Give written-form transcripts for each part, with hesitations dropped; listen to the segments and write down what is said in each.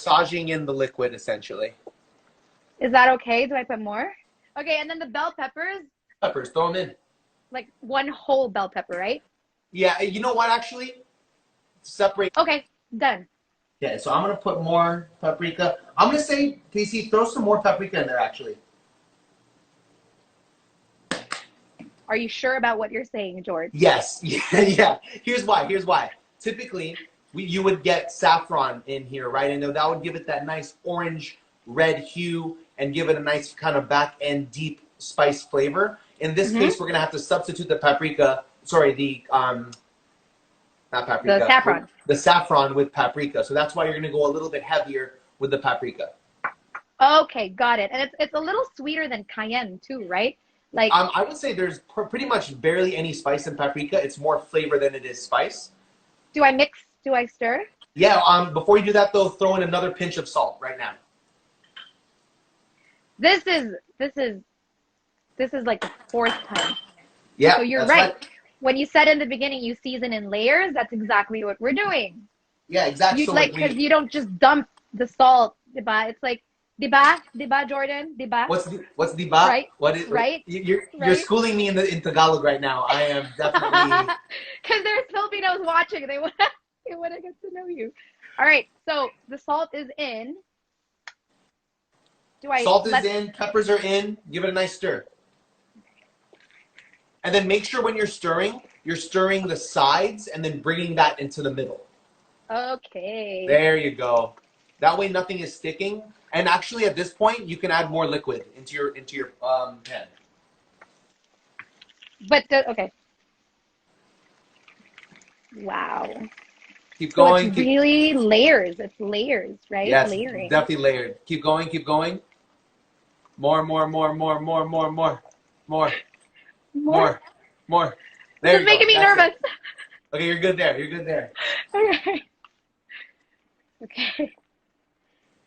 massaging in the liquid, essentially. Is that okay? Do I put more? Okay, and then the bell peppers. Peppers, throw them in. Like one whole bell pepper, right? Yeah, you know what, actually? Separate. Okay, done. Okay, so I'm going to put more paprika. I'm going to say, Casey, throw some more paprika in there, actually. Are you sure about what you're saying, George? Yes. Yeah. Here's why. Typically, you would get saffron in here, right? And that would give it that nice orange red hue and give it a nice kind of back end deep spice flavor. In this case, we're going to have to substitute the paprika, sorry, not paprika. The saffron. The saffron with paprika. So that's why you're going to go a little bit heavier with the paprika. Okay, got it. And it's a little sweeter than cayenne too, right? Like I would say there's pretty much barely any spice in paprika. It's more flavor than it is spice. Do I mix? Do I stir? Yeah. Before you do that, though, throw in another pinch of salt right now. This is like the fourth time. Yeah. So you're right. When you said in the beginning you season in layers, that's exactly what we're doing. Yeah, exactly. So because you don't just dump the salt, diba? It's like diba, Jordan, diba. What's diba? Right. What is right? You're schooling me in Tagalog right now. I am definitely because there's Filipinos watching. They want to get to know you. All right. So the salt is in. Salt is in. Peppers are in. Give it a nice stir. And then make sure when you're stirring the sides and then bringing that into the middle. Okay. There you go. That way nothing is sticking. And actually at this point you can add more liquid into your pan. But okay. Wow. Keep going. So it's really layers. It's layers, right? Yes, layering. definitely layered. Keep going. Keep going. More. This is making me nervous. Okay, you're good there. Okay. Okay.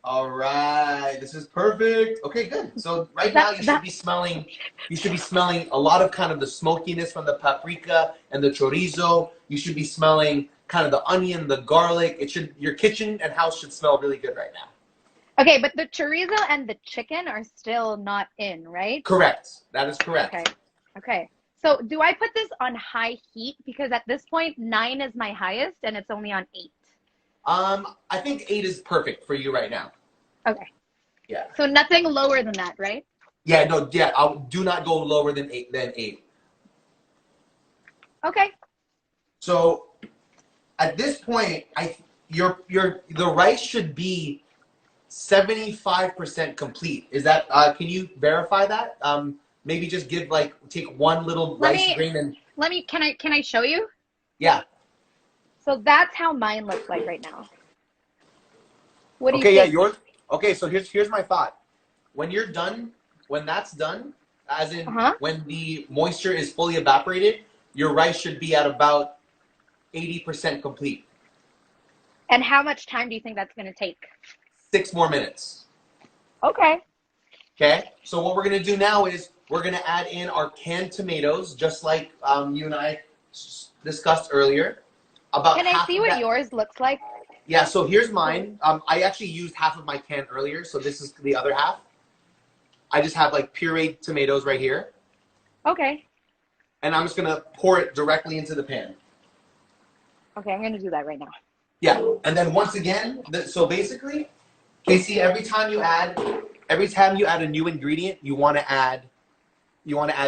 All right, this is perfect. Okay, good. So right now you should be smelling a lot of kind of the smokiness from the paprika and the chorizo. You should be smelling kind of the onion, the garlic. Your kitchen and house should smell really good right now. Okay, but the chorizo and the chicken are still not in, right? Correct. That is correct. Okay. So do I put this on high heat? Because at this point, 9 is my highest and it's only on 8. I think 8 is perfect for you right now. Okay. Yeah. So nothing lower than that, right? Yeah, no, yeah, do not go lower than 8. Okay. So at this point, the rice should be 75% complete. Is that can you verify that? Maybe just take one little rice grain and can I show you? Yeah. So that's how mine looks like right now. What do you think? Yeah, yours. Okay, so here's my thought. When that's done, as in when the moisture is fully evaporated, your rice should be at about 80% complete. And how much time do you think that's going to take? 6 more minutes. Okay. Okay, so what we're going to do now is we're going to add in our canned tomatoes, just like you and I discussed earlier. Can I see what yours looks like? Yeah, so here's mine. I actually used half of my can earlier, so this is the other half. I just have pureed tomatoes right here. Okay. And I'm just going to pour it directly into the pan. Okay, I'm going to do that right now. Yeah, and then once again, so basically, Casey, every time you add a new ingredient, you want to add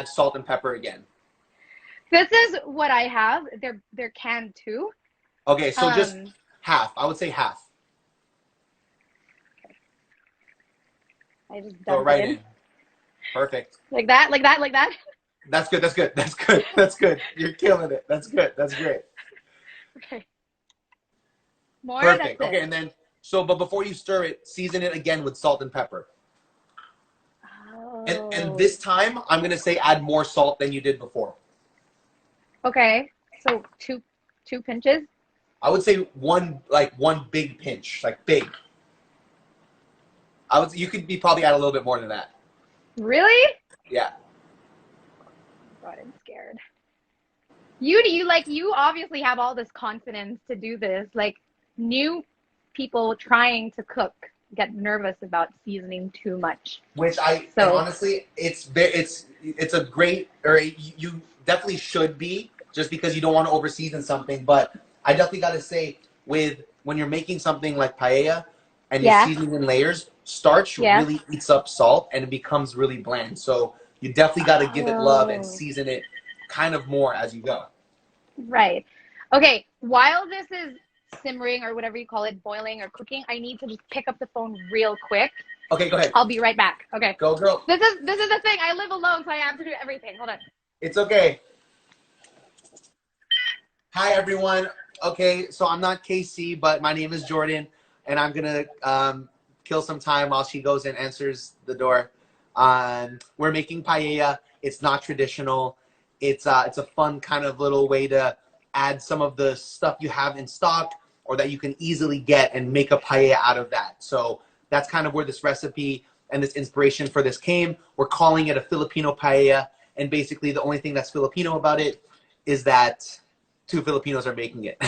salt and pepper again. This is what I have. They're canned too. Okay, so just half. I would say half. Okay. I just go right in. Perfect. Like that. That's good. You're killing it. That's good. That's great. Okay. More. Perfect. Okay, and then but before you stir it, season it again with salt and pepper. Oh. And this time, I'm gonna say add more salt than you did before. Okay. So two pinches. I would say one big pinch, big. You could probably add a little bit more than that. Really? Yeah. God, I'm scared. You obviously have all this confidence to do this. New people trying to cook get nervous about seasoning too much. And honestly, it's a great, or you definitely should be, just because you don't want to overseason something. But I definitely got to say, when you're making something like paella and you're seasoning in layers, starch really eats up salt and it becomes really bland. So you definitely got to give it love and season it kind of more as you go. Right. Okay, while this is simmering or whatever you call it, boiling or cooking, I need to just pick up the phone real quick. Okay, go ahead. I'll be right back. Okay. Go, girl. This is the thing. I live alone, so I have to do everything. Hold on. It's okay. Hi, everyone. Okay, so I'm not KC, but my name is Jordan, and I'm gonna kill some time while she goes and answers the door. We're making paella. It's not traditional. It's a fun kind of little way to add some of the stuff you have in stock or that you can easily get and make a paella out of that. So that's kind of where this recipe and this inspiration for this came. We're calling it a Filipino paella, and basically the only thing that's Filipino about it is that 2 Filipinos are making it.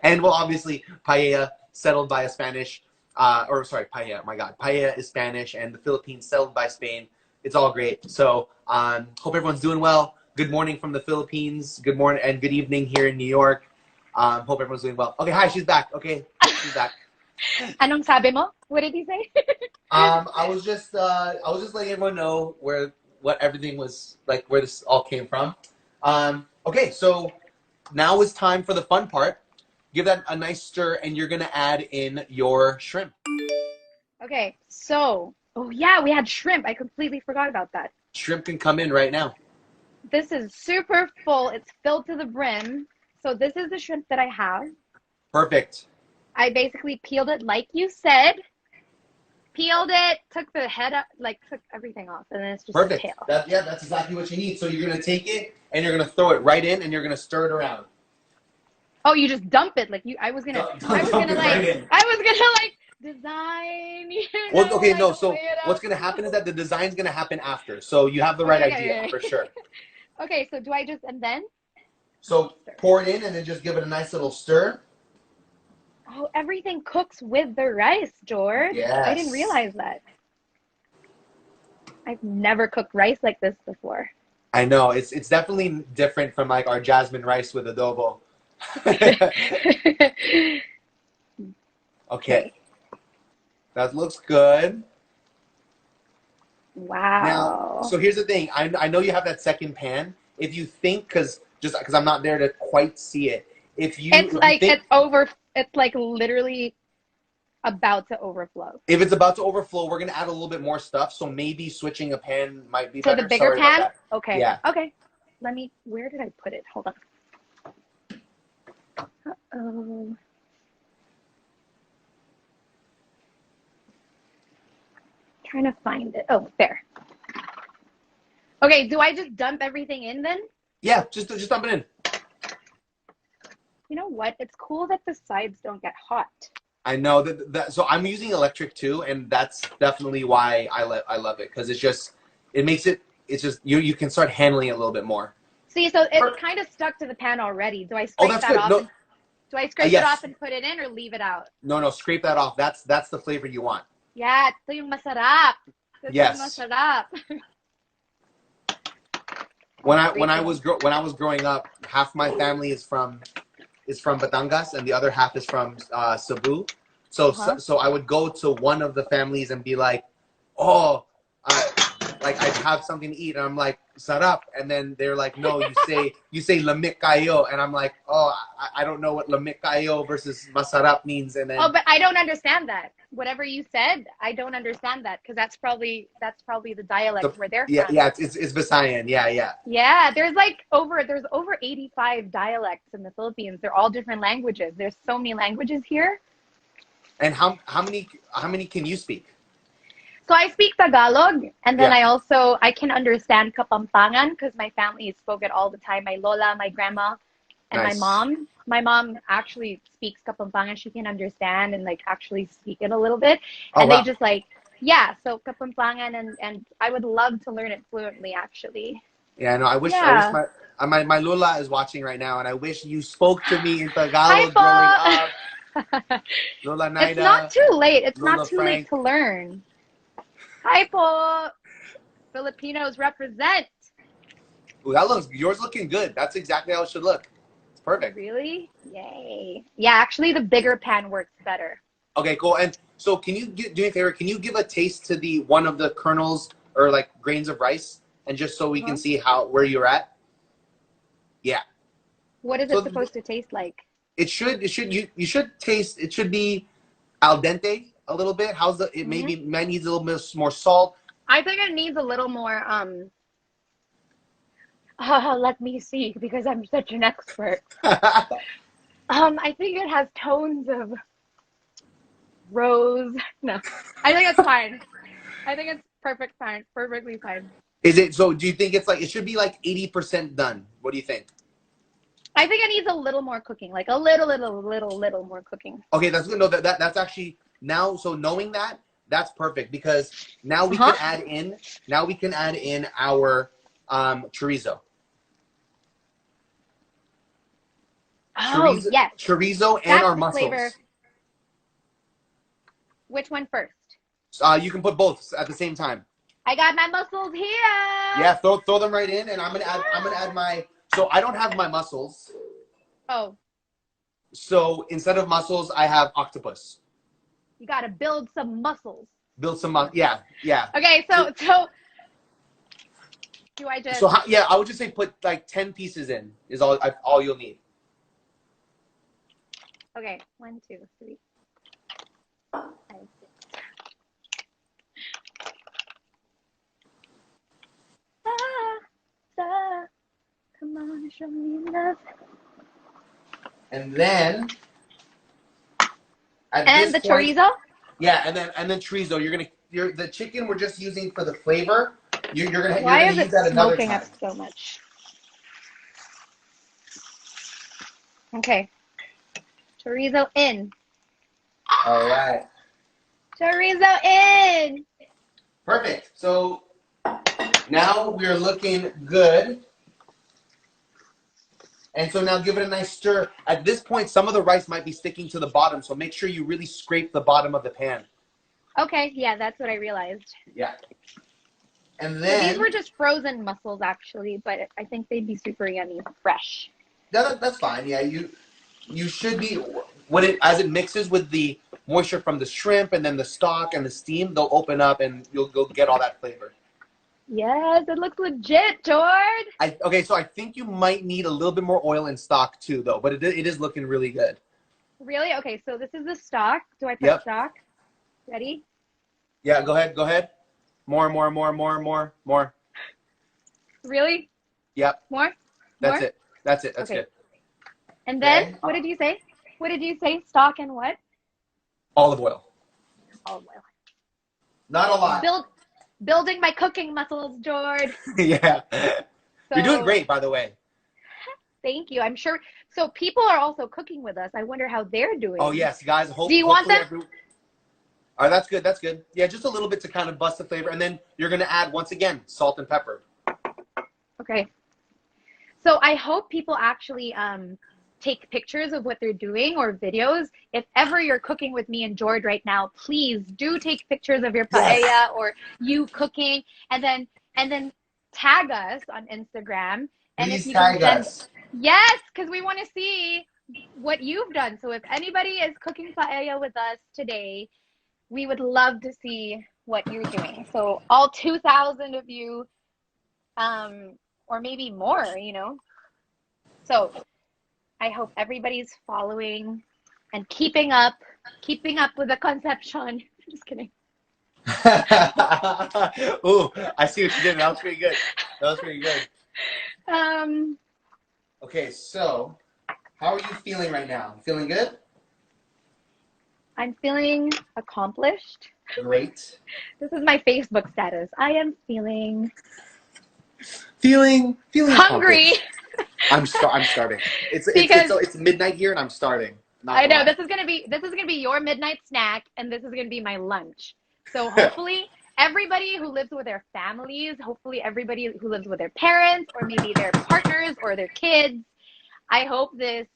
And well, obviously paella settled by a Spanish, paella, my God, paella is Spanish and the Philippines settled by Spain. It's all great. So hope everyone's doing well. Good morning from the Philippines. Good morning and good evening here in New York. Hope everyone's doing well. Okay, hi, she's back. Okay, she's back. Anong sabi mo? What did he say? I was just letting everyone know what everything was like, where this all came from. Okay, so now is time for the fun part. Give that a nice stir, and you're gonna add in your shrimp. Okay, so oh yeah, we had shrimp. I completely forgot about that. Shrimp can come in right now. This is super full. It's filled to the brim. So this is the shrimp that I have. Perfect. I basically peeled it like you said. Peeled it, took the head up, took everything off, and then it's just perfect. The tail. That's exactly what you need. So you're gonna take it and you're gonna throw it right in, and you're gonna stir it around. Oh, you just dump it like you. I was gonna design. Well, okay, no. So what's gonna happen is that the design's gonna happen after. So you have the right idea for sure. Okay, so do I just and then? So pour it in and then just give it a nice little stir. Oh, everything cooks with the rice, George. Yes. I didn't realize that. I've never cooked rice like this before. I know. It's definitely different from like our jasmine rice with adobo. Okay. That looks good. Wow. Now, so here's the thing. I know you have that second pan. If you think, because I'm not there to quite see it. It's like literally about to overflow. If it's about to overflow, we're gonna add a little bit more stuff. So maybe switching a pan might be better. So the bigger pan? Okay. Yeah. Okay. Where did I put it? Hold on. Uh-oh. Trying to find it. Oh, there. Okay, do I just dump everything in then? Yeah, just dump it in. You know what? It's cool that the sides don't get hot. I know that. So I'm using electric too, and that's definitely why I love it, because it makes it. It's just you can start handling it a little bit more. See, so it's kind of stuck to the pan already. Do I scrape that off? No. Do I scrape it off and put it in, or leave it out? No, scrape that off. That's the flavor you want. Yeah, ito yung masarap. Yes. Masarap. When I was growing up, half my family is from Batangas and the other half is from Cebu. So I would go to one of the families and be like, oh, I'd have something to eat, and I'm like, sarap, and then they're like, no, you say lamik kayo, and I'm like, oh, I don't know what lamik kayo versus masarap means, and then but I don't understand that. Whatever you said, I don't understand that, because that's probably the dialect where they're from. Yeah, it's Visayan, yeah. Yeah, there's over 85 dialects in the Philippines. They're all different languages. There's so many languages here. And how many can you speak? So I speak Tagalog, and then I can understand Kapampangan, because my family spoke it all the time. My lola, my grandma, and my mom. My mom actually speaks Kapampangan. She can understand and actually speak it a little bit. And they just so Kapampangan, and I would love to learn it fluently, actually. Yeah, no, I wish my lola is watching right now, and I wish you spoke to me in Tagalog growing up. Lola Naida. It's not too late. It's Lola not too Frank. late to learn. Hi, po. Filipinos represent. Ooh, that looks, yours looking good. That's exactly how it should look. It's perfect. Really? Yay. Yeah, actually, the bigger pan works better. Okay, cool. And so can you do me a favor? Can you give a taste to the one of the kernels or like grains of rice? And just so we can see where you're at? Yeah. What is it supposed to taste like? You should taste, it should be al dente a little bit. How's the, it might need a little bit more salt. I think it needs a little more, let me see, because I'm such an expert. I think it has tones of rose. No, I think it's fine. I think it's perfectly fine. Is it, so do you think it's like, it should be like 80% done? What do you think? I think it needs a little more cooking, like a little more cooking. Okay, that's good. No, that's actually, now, so knowing that, that's perfect, because now we can add in our chorizo. Oh, yes. Chorizo and our mussels. Flavor. Which one first? You can put both at the same time. I got my mussels here. Yeah, throw them right in, and I'm gonna add my. So I don't have my mussels. Oh. So instead of mussels, I have octopus. You gotta build some muscles. Yeah. Okay, so do I just? So yeah, I would just say put like 10 pieces in is all you'll need. Okay, 1, 2, 3, 5, 6. Come on, show me love. And then. And the chorizo. Yeah, and then chorizo. The chicken we're just using for the flavor. You're gonna use that another time. Why is it smoking up so much? Okay. Chorizo in. All right. Chorizo in. Perfect. So now we're looking good. And so now give it a nice stir. At this point, some of the rice might be sticking to the bottom, so make sure you really scrape the bottom of the pan. Okay, yeah, that's what I realized. Yeah. And then... So these were just frozen mussels, actually, but I think they'd be super yummy fresh. That's fine, yeah. You should be... As it mixes with the moisture from the shrimp and then the stock and the steam, they'll open up and you'll get all that flavor. Yes, it looks legit, George. Okay, so I think you might need a little bit more oil in stock too, though. But it is looking really good. Really? Okay, so this is the stock. Do I put stock? Ready? Yeah, go ahead. More. Really? Yep. More? That's it. That's good. And then, what did you say? What did you say? Stock and what? Olive oil. Olive oil. Not a lot. Building my cooking muscles, George. Yeah. You're doing great, by the way. Thank you. I'm sure. So people are also cooking with us. I wonder how they're doing. Oh, yes, guys. Do you want them? All right, that's good. That's good. Yeah, just a little bit to kind of bust the flavor. And then you're going to add, once again, salt and pepper. Okay. So I hope people actually take pictures of what they're doing or videos. If ever you're cooking with me and George right now, please do take pictures of your paella or you cooking, and then tag us on Instagram. And please if you tag can us. Yes, because we want to see what you've done. So if anybody is cooking paella with us today, we would love to see what you're doing. So all 2,000 of you, or maybe more, So I hope everybody's following and keeping up with the Concepcion. Just kidding. Ooh, I see what you did. That was pretty good. Okay, so how are you feeling right now? Feeling good? I'm feeling accomplished. Great. This is my Facebook status. I am feeling hungry. I'm starving. It's midnight here and I'm starving. I know this is gonna be your midnight snack, and this is gonna be my lunch. So hopefully everybody who lives with their families, hopefully everybody who lives with their parents or maybe their partners or their kids, I hope this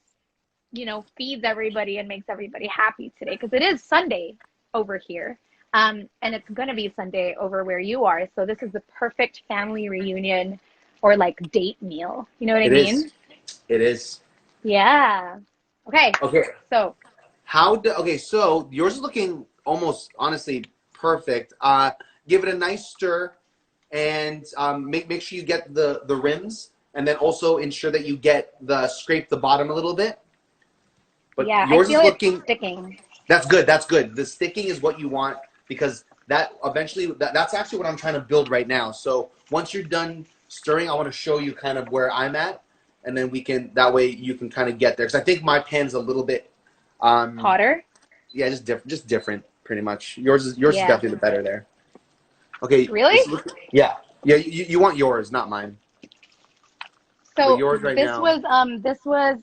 feeds everybody and makes everybody happy today, because it is Sunday over here. And it's going to be Sunday over where you are. So this is the perfect family reunion or like date meal. You know what I mean? It is. Yeah. Okay. Okay. So. So yours is looking almost, honestly, perfect. Give it a nice stir, and make sure you get the rims, and then also ensure that you scrape the bottom a little bit. But yeah, yours I feel is looking it's sticking. That's good. That's good. The sticking is what you want, because that eventually that's actually what I'm trying to build right now. So once you're done stirring, I want to show you kind of where I'm at, and then that way you can kind of get there. Because I think my pan's a little bit hotter. Yeah, just different, pretty much. Yours is definitely the better there. Okay. Really? Yeah. You want yours, not mine. So yours right now. This was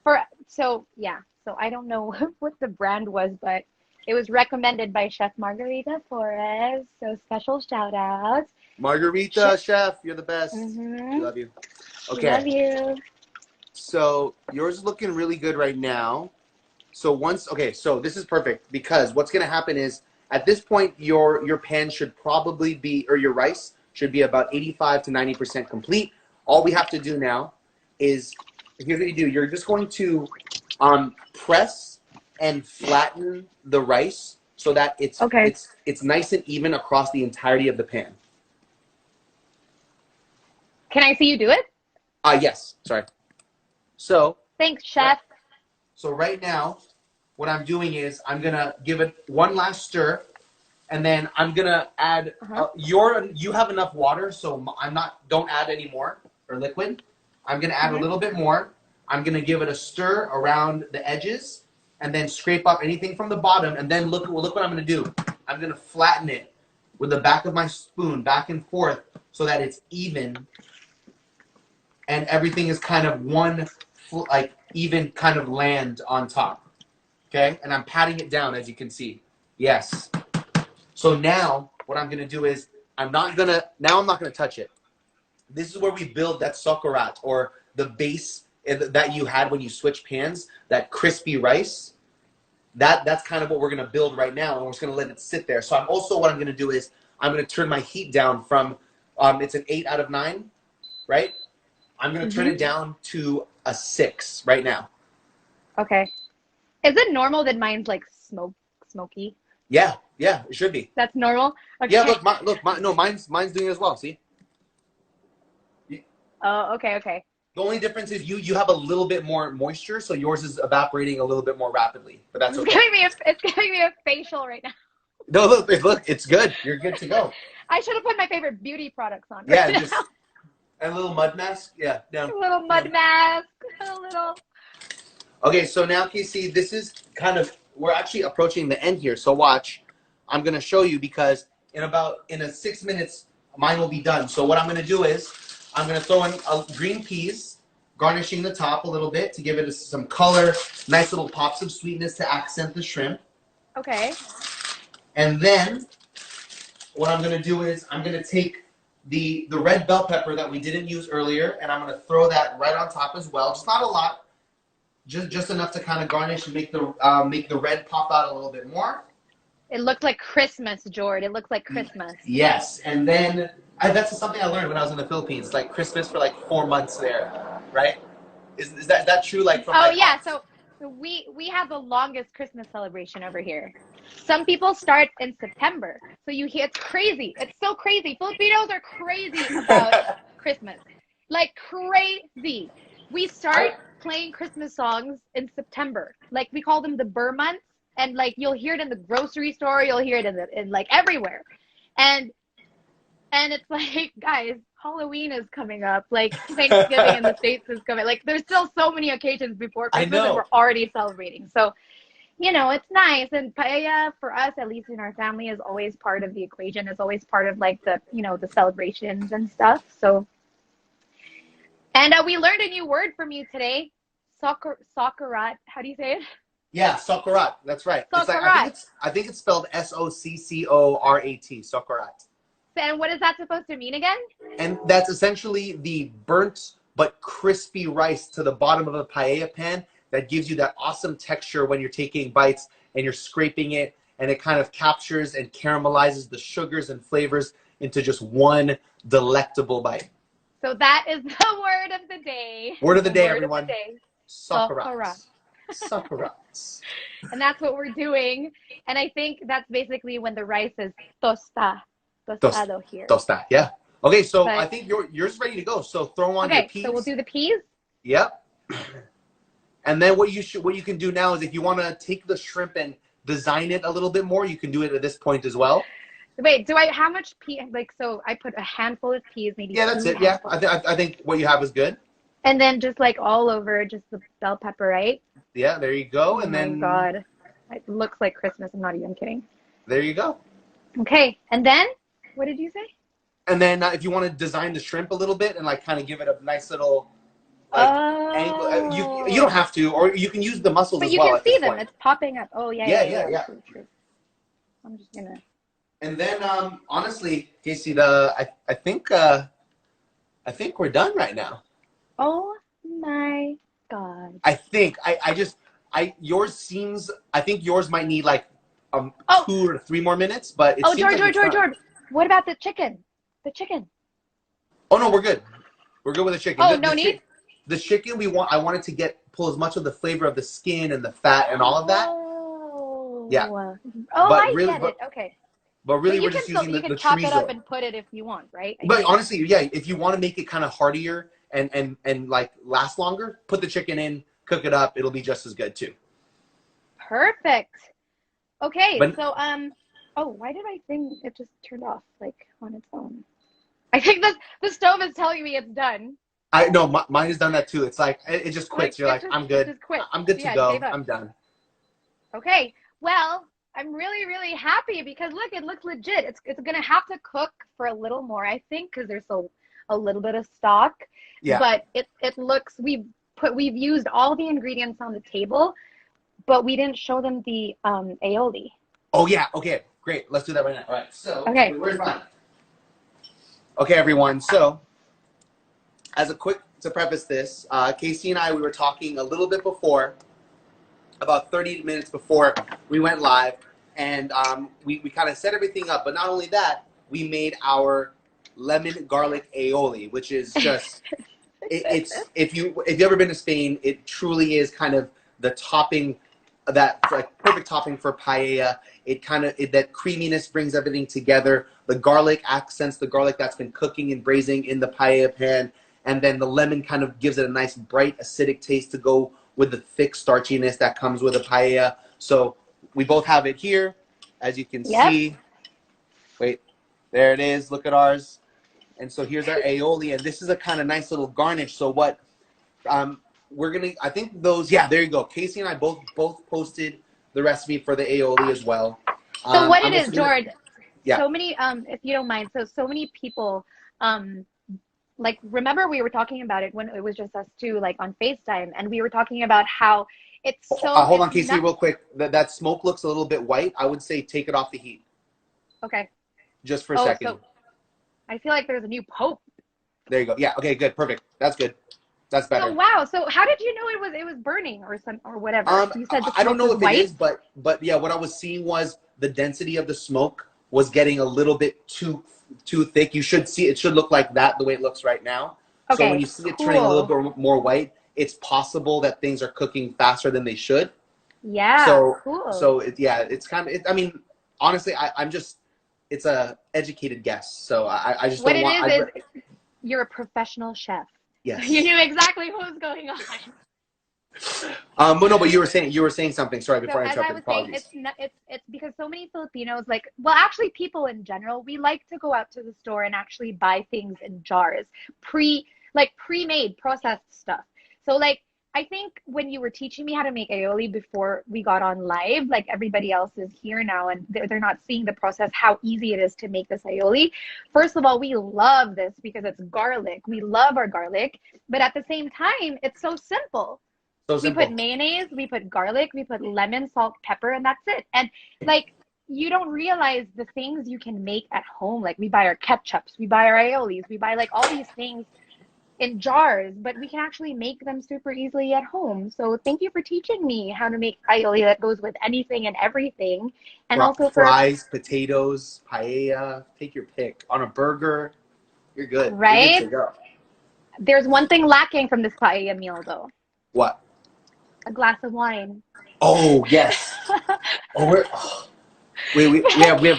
for so I don't know what the brand was, but it was recommended by Chef Margarita Flores. So special shout out. Margarita, Chef, you're the best. Mm-hmm. We love you. Okay. Love you. So yours is looking really good right now. So so this is perfect, because what's going to happen is at this point your pan should probably be, or your rice should be about 85 to 90% complete. All we have to do now is, here's what you do. You're just going to press and flatten the rice so that it's nice and even across the entirety of the pan. Can I see you do it? Yes. Sorry. So. Thanks, Chef. So right now, what I'm doing is I'm gonna give it one last stir, and then I'm gonna add. You have enough water, so don't add any more or liquid. I'm gonna add a little bit more. I'm gonna give it a stir around the edges, and then scrape up anything from the bottom. And then look what I'm gonna do. I'm gonna flatten it with the back of my spoon back and forth so that it's even, and everything is kind of even kind of land on top. Okay, and I'm patting it down, as you can see. Yes. So now what I'm gonna do is I'm not gonna touch it. This is where we build that socorat, or the base that you had when you switch pans, that crispy rice. That's kind of what we're gonna build right now, and we're just gonna let it sit there. So what I'm gonna do is I'm gonna turn my heat down from it's an 8 out of 9, right? I'm gonna turn it down to a 6 right now. Okay. Is it normal that mine's like smoky? Yeah, it should be. That's normal? Okay. Yeah, mine's doing it as well, see? Oh, okay. The only difference is you have a little bit more moisture, so yours is evaporating a little bit more rapidly. But that's okay. It's giving me a facial right now. No, look, it's good. You're good to go. I should have put my favorite beauty products on. Yeah, just a little mud mask. Yeah, down. A little mud mask. A little. Okay, so now can you see this is we're actually approaching the end here. So watch, I'm gonna show you, because in a 6 minutes mine will be done. So what I'm gonna do is I'm gonna throw in green peas, garnishing the top a little bit to give it some color, nice little pops of sweetness to accent the shrimp. Okay. And then what I'm gonna do is I'm gonna take the red bell pepper that we didn't use earlier, and I'm gonna throw that right on top as well. Just not a lot. Just enough to kind of garnish and make the red pop out a little bit more. It looks like Christmas, Jord. It looks like Christmas. Yes, and then that's something I learned when I was in the Philippines. It's like Christmas for like 4 months there, right? Is that true? Like from So we have the longest Christmas celebration over here. Some people start in September, so it's crazy. It's so crazy. Filipinos are crazy about Christmas, like crazy. We start playing Christmas songs in September. Like, we call them the Burr months, and like you'll hear it in the grocery store, you'll hear it in like everywhere. And it's like, guys, Halloween is coming up, like Thanksgiving in the States is coming. Like, there's still so many occasions before Christmas and we're already celebrating. So, it's nice. And paella, for us, at least in our family, is always part of the equation. It's always part of like the, the celebrations and stuff. So, and we learned a new word from you today, socorat. How do you say it? Yeah, socorat. That's right. Socorat. I think it's spelled Soccorat. Socorat. And what is that supposed to mean again? And that's essentially the burnt but crispy rice to the bottom of a paella pan that gives you that awesome texture when you're taking bites and you're scraping it, and it kind of captures and caramelizes the sugars and flavors into just one delectable bite. So that is the word of the day. Word of the day, word everyone. Of the day. Sakuratsu. Sakuratsu. And that's what we're doing. And I think that's basically when the rice is tostado here. Tosta, yeah. Okay, so I think yours ready to go. So throw on your peas. So we'll do the peas. Yep. And then what you can do now is if you want to take the shrimp and design it a little bit more, you can do it at this point as well. Wait, how much pea? Like, so I put a handful of peas, maybe. Yeah, that's it. Yeah, I think what you have is good. And then just like all over, just the bell pepper, right? Yeah, there you go. And then. Oh my God, it looks like Christmas. I'm not even kidding. There you go. Okay, and then what did you say? And then if you want to design the shrimp a little bit and like kind of give it a nice little angle, you don't have to, or you can use the mussels as well. But you can see them. It's popping up. Oh yeah. True. I'm just gonna. And then honestly, Casey, I think we're done right now. Oh my God. I think yours seems. I think yours might need like 2 or 3 more minutes, but it seems George. What about the chicken? The chicken. Oh no, we're good. We're good with the chicken. Oh, no need? The chicken I wanted to pull as much of the flavor of the skin and the fat and all of that. Oh. Yeah. Oh, but I really, get it. Okay. But really, we're just using the You can chop chorizo. it up and put it if you want, right? But honestly, yeah, if you want to make it kind of heartier and like last longer, put the chicken in, cook it up. It'll be just as good too. Perfect. Okay, so why did I think it just turned off like on its own? I think the stove is telling me it's done. I know mine has done that too. It's like it just quits. You're like, I'm good. I'm good to go. I'm done. Okay. Well, I'm really, really happy because look, it looks legit. It's gonna have to cook for a little more, I think, because there's a little bit of stock. Yeah. But it looks we've used all the ingredients on the table, but we didn't show them the aioli. Oh yeah. Okay. Great. Let's do that right now. All right. So where's mine? Okay, everyone. So to preface this, Casey and I, we were talking a little bit before, about 30 minutes before we went live, and we kind of set everything up. But not only that, we made our lemon garlic aioli, which is just if you've ever been to Spain, it truly is kind of the topping, that like perfect topping for paella. That creaminess brings everything together. The garlic accents the garlic that's been cooking and braising in the paella pan, and then the lemon kind of gives it a nice bright acidic taste to go with the thick starchiness that comes with a paella. So we both have it here, as you can see. Wait, there it is. Look at ours. And so here's our aioli, and this is a kind of nice little garnish. So what we're gonna, I think those, yeah, there you go. Casey and I both posted the recipe for the aioli as well. So what it is, George? Yeah. So many, if you don't mind, so many people, like, remember we were talking about it when it was just us two, like on FaceTime, and we were talking about how it's so. Hold on, Casey, real quick. That smoke looks a little bit white. I would say take it off the heat. Okay. Just for a second. So I feel like there's a new pope. There you go. Yeah. Okay. Good. Perfect. That's good. That's better. So wow. So how did you know it was burning or whatever? You said I don't know if white? it is, but yeah, what I was seeing was the density of the smoke was getting a little bit too thick. You should see it should look like that the way it looks right now. Okay, so when you see it turning a little bit more white, it's possible that things are cooking faster than they should. Yeah. So it's kind of. I mean, honestly, I'm just. It's a educated guess. So I just don't want. What it is you're a professional chef. Yes. You knew exactly what was going on. But no, but you were saying something. Sorry, before I interrupted. Apologies. It's because so many Filipinos, actually people in general, we like to go out to the store and actually buy things in jars, pre-made, processed stuff. So I think when you were teaching me how to make aioli before we got on live, everybody else is here now and they're not seeing the process, how easy it is to make this aioli. First of all, we love this because it's garlic. We love our garlic, but at the same time, it's so simple. We put mayonnaise, we put garlic, we put lemon, salt, pepper, and that's it. And you don't realize the things you can make at home. We buy our ketchups, we buy our aiolis, we buy all these things in jars, but we can actually make them super easily at home. So thank you for teaching me how to make paella that goes with anything and everything. And also for fries, potatoes, paella, take your pick. On a burger, you're good. You're good right? to go. There's one thing lacking from this paella meal though. What? A glass of wine. Oh, yes. Wait, we I have did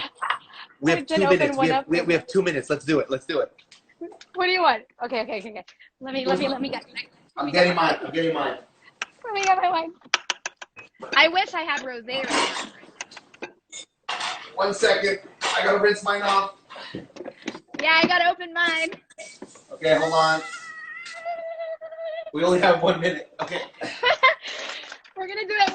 2 minutes. open one up for We me. have 2 minutes. Let's do it. Let's do it. What do you want? Okay. Let me get. I'm getting mine. I'm getting mine. Let me get my wine. I wish I had rosé right now. 1 second. I gotta rinse mine off. Yeah, I gotta open mine. Okay, hold on. We only have 1 minute. Okay. We're gonna do it.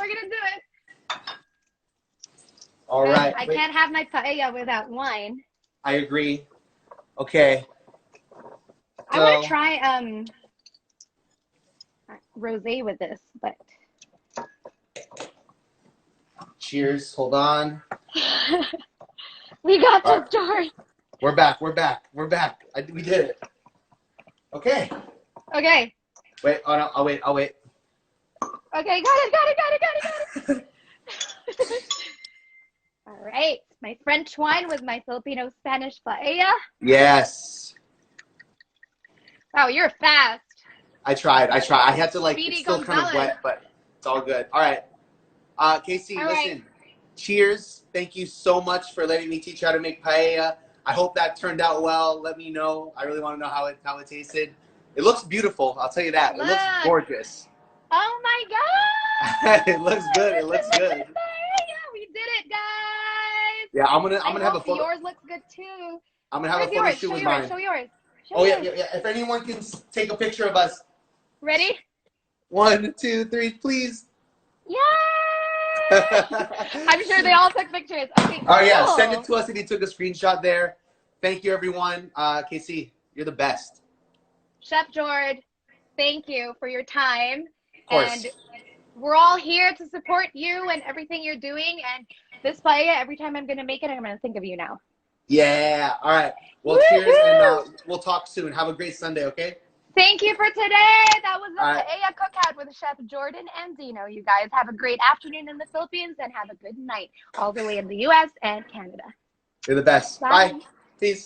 All right. I can't have my paella without wine. I agree. Okay. I want to try rosé with this, but cheers. Hold on. We got this, George. We're back. We did it. Okay. Okay. Wait. Oh no. I'll wait. Okay. Got it. All right. My French wine with my Filipino-Spanish paella. Yes. Wow, you're fast. I tried. I had to Speedy it's still kind of Gonzalez. wet, but it's all good. All right. Casey, All listen. right. Cheers. Thank you so much for letting me teach you how to make paella. I hope that turned out well. Let me know. I really want to know how it tasted. It looks beautiful. I'll tell you that. It looks gorgeous. Oh my God. It looks good. It looks good. Yeah, we did it, guys. Yeah, I'm gonna have a photo. Yours looks good too. I'm gonna have a photo shoot with mine. Show yours. Yeah. If anyone can take a picture of us. Ready? 1, 2, 3, please. Yay! I'm sure they all took pictures. Okay. Oh yeah, send it to us if you took a screenshot there. Thank you, everyone. Casey, you're the best. Chef George, thank you for your time. Of course. And we're all here to support you and everything you're doing. And this paella, every time I'm gonna make it, I'm gonna think of you now. Yeah. All right. Well, cheers, and we'll talk soon. Have a great Sunday, okay? Thank you for today. That was the paella cookout with Chef Jordan and Dino. You guys have a great afternoon in the Philippines and have a good night all the way in the U.S. and Canada. You're the best. Bye. Peace.